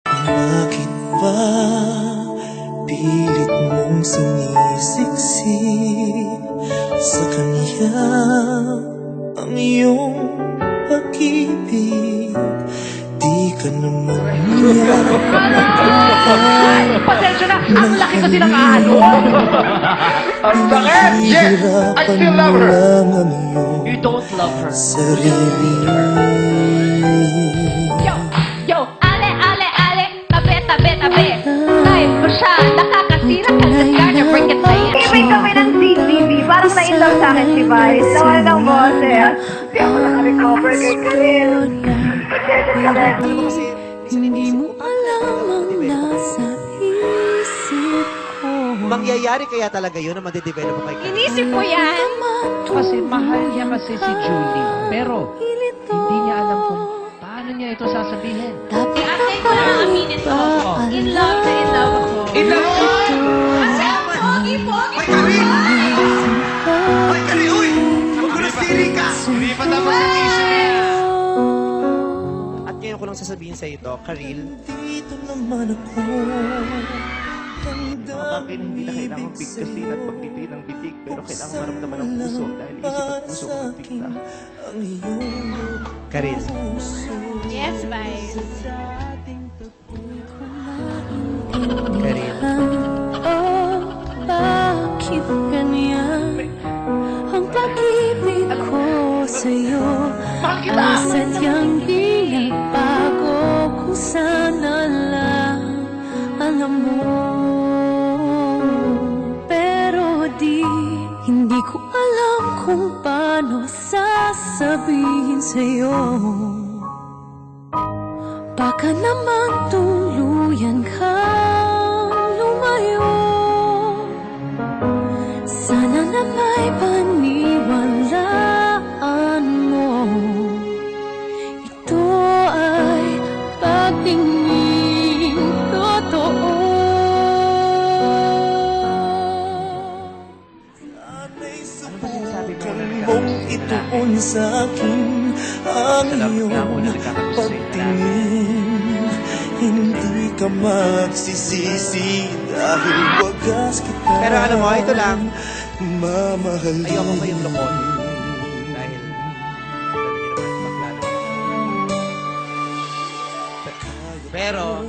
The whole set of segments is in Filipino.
Bakit ba pilit mong sinisiksik sa kanya ang iyong pag-ibig? Di ka naman niya Pasensya na, ang laki ko silang ano. Ang sakit! Yes! I still love her! You don't love her. Sarili. Yo, ale, ale, ale, tabi, tabi, tabi. Time ko siya, nakakasira ka sa ganya, break it na yan. Ibig kami ng CCTV, parang na-inlove sa akin si Vice. Nawala ng boses. Hindi ako nakarecover kay Karel. Hindi mo alam ang nasa isip ko. Mangyayari kaya talaga yun na madedevelop mo kay Karel? Inisip ko yan. Kasi mahal niya kasi si Julie. Pero hindi niya alam kung paano niya ito sasabihin. Si ate ko lang aminin ko. In love na in love ako. In love! Kasi ang pogi-pogi ko. Ay, Kali, uy! Magkulasiri ka! Hindi pa tapos ang issue. At ngayon ko lang sasabihin sa ito, Karil, Dito naman ako. Bakit hindi na kailangan bigkasin at pagpipili ng bitik pero kailangan maramdaman ng puso dahil isip at puso ko bigla. Ang iyong Karil, Yes, Vice. Karil, oh, bakit ganyan ang pag-ibig ko sa'yo ay sadyang binabago kung sana lang alam mo. Pero hindi ko alam kung paano sasabihin sa'yo. Baka naman tuluyan kang lumayo. Sana na may paniwalaan mo. Ito ay pagtingin totoo. Sana'y subukan mong ituon sa akin ang iyong pagtingin. Hindi ka magsisisi dahil wagas kita. Pero alam mo, ito lang. Mamahalin. Ayoko kayong lukon. Dahil, alam niyo naman, bakla naman. Pero,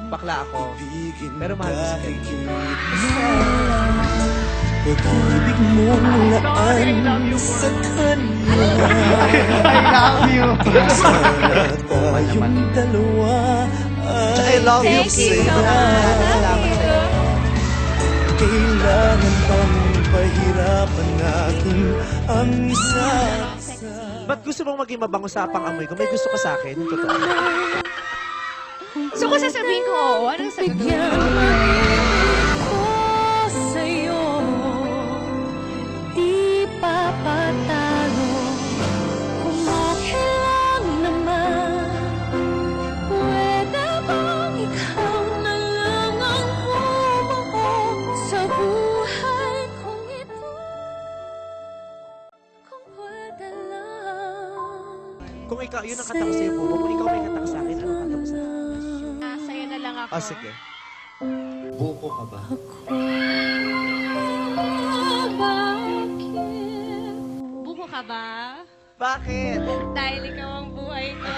bakla ako. Pero mahal ko si Karil. Pag-ibig mong laan sa kanya. I love you! Sana tayong dalawa Tsaka I love you, Thank you Kay. so much. Salamat sa'yo. Kailangan bang pahirapan natin ang isa't isa? Ba't gusto mong maging mabango sa pang-amoy ko? May gusto ka sa akin? Totoo. So kung sasabihin ko oo, anong sagot mo? Bigyan ko sa'yo, di papatalo. Kung okay lang naman, pwede bang ikaw na lang ang bumuo sa buhay kong ito? Kung pwede lang. Kung ikaw, yun ang kanta ko sa'yo, Bubo. Kung ikaw may kanta ka sa akin, anong kanta mo sa akin? Sa'yo na lang ako. Oh, sige. Buko ka ba? Buko ka ba? Bakit? Dahil ikaw ang buhay ko.